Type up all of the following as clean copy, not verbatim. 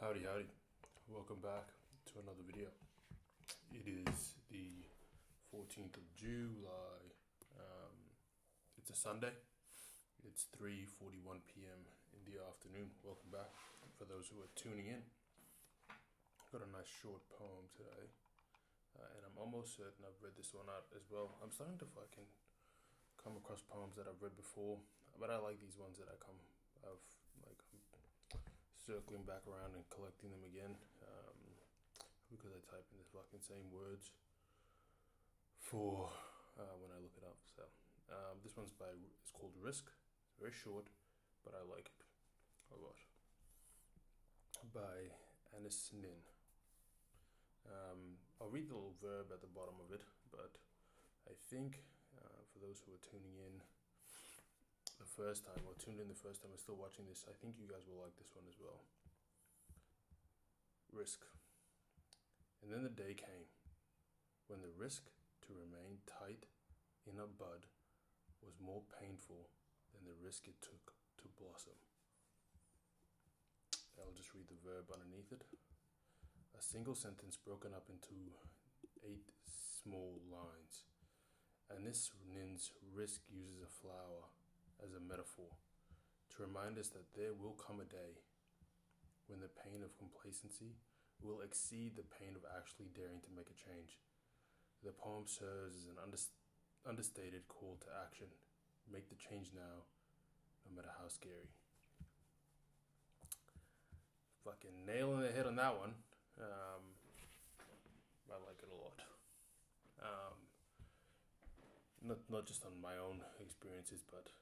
Howdy, welcome back to another video. It is the 14th of July. It's a Sunday. It's 3:41 p.m. in the afternoon. Welcome back for those who are tuning in. I've got a nice short poem today, and I'm almost certain I've read this one out as well. I'm starting to fucking come across poems that I've read before, but I like these ones that I'm circling back around and collecting them again, because I type in the fucking same words for when I look it up. So this one's it's called Risk. It's very short, but I like it a lot. By Anis Nin. I'll read the little verb at the bottom of it, but I think for those who are tuning in the first time, or tuned in the first time and still watching this, I think you guys will like this one as well. Risk. And then the day came when the risk to remain tight in a bud was more painful than the risk it took to blossom. I'll just read the verb underneath it. A single sentence broken up into 8 small lines. Anis Nin's risk uses a flower as a metaphor to remind us that there will come a day when the pain of complacency will exceed the pain of actually daring to make a change. The poem serves as an understated call to action. Make the change now, no matter how scary. Fucking nail in the head on that one. I like it a lot. Not just on my own experiences, but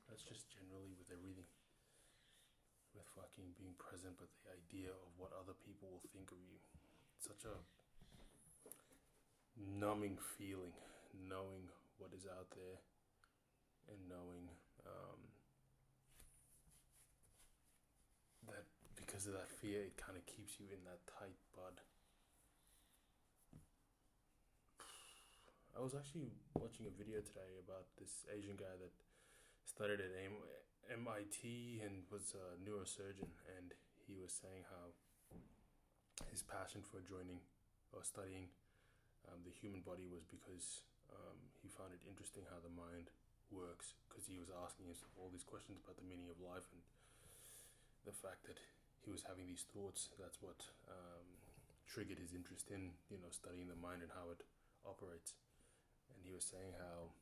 that's just generally with everything. With fucking being present, but the idea of what other people will think of you. It's such a numbing feeling, knowing what is out there and knowing that because of that fear, it kind of keeps you in that tight bud. I was actually watching a video today about this Asian guy that studied at MIT and was a neurosurgeon, and he was saying how his passion for joining or studying the human body was because he found it interesting how the mind works, because he was asking himself all these questions about the meaning of life and the fact that he was having these thoughts. That's what triggered his interest in studying the mind and how it operates. And he was saying how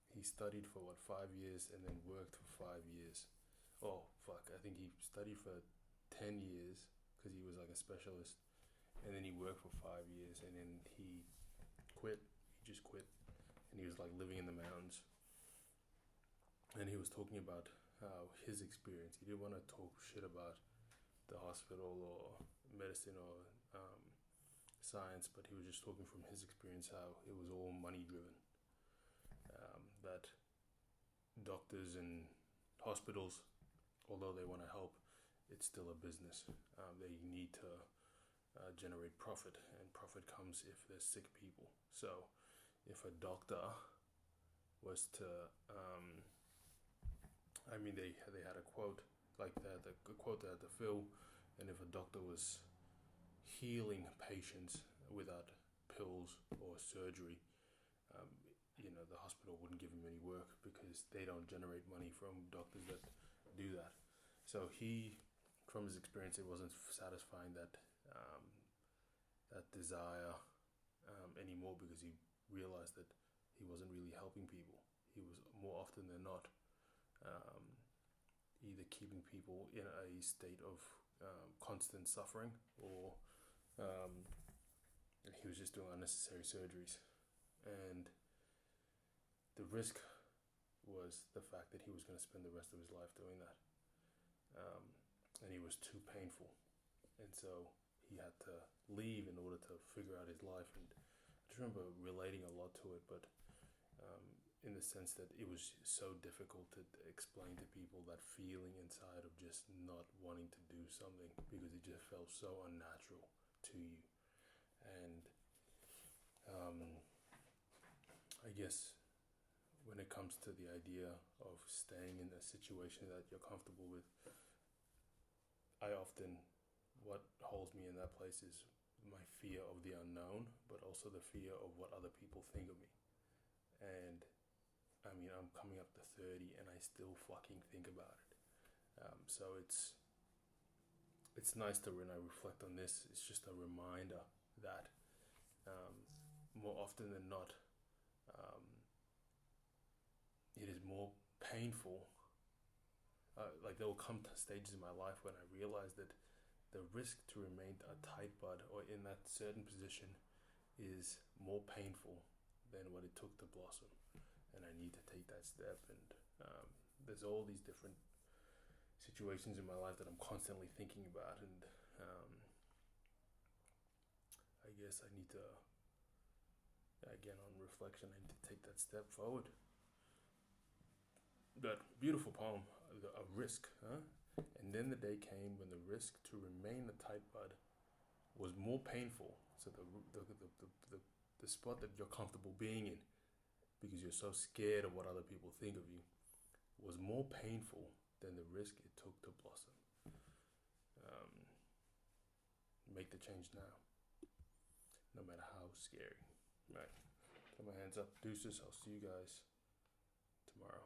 he studied for 5 years and then worked for 5 years. I think he studied for 10 years because he was like a specialist, and then he worked for 5 years, and then he quit. He just quit, and he was like living in the mountains. And he was talking about how his experience. He didn't want to talk shit about the hospital or medicine or science, but he was just talking from his experience how it was all money driven. That doctors and hospitals, although they want to help, it's still a business. They need to generate profit, and profit comes if there's sick people. So if a doctor was to they had a quote like that, a quote that the Phil, and if a doctor was healing patients without pills or surgery, the hospital wouldn't give him any work because they don't generate money from doctors that do that. So from his experience, it wasn't satisfying that desire anymore, because he realized that he wasn't really helping people. He was more often than not either keeping people in a state of constant suffering, or he was just doing unnecessary surgeries. And the risk was the fact that he was going to spend the rest of his life doing that. And he was too painful. And so he had to leave in order to figure out his life. And I just remember relating a lot to it, but in the sense that it was so difficult to explain to people that feeling inside of just not wanting to do something because it just felt so unnatural to you. And I guess when it comes to the idea of staying in a situation that you're comfortable with, I often, what holds me in that place is my fear of the unknown, but also the fear of what other people think of me. And I mean, I'm coming up to 30 and I still fucking think about it. So it's nice to, when I reflect on this, it's just a reminder that um, more often than not, um, it is more painful. Like there will come stages in my life when I realize that the risk to remain a tight bud or in that certain position is more painful than what it took to blossom, and I need to take that step. And there's all these different situations in my life that I'm constantly thinking about, and I guess I need to, again, on reflection, I need to take that step forward. That beautiful poem, a risk, huh? And then the day came when the risk to remain a tight bud was more painful. So the spot that you're comfortable being in, because you're so scared of what other people think of you, was more painful than the risk it took to blossom. Um, make the change now, no matter how scary. Right. Put my hands up. Deuces. I'll see you guys tomorrow.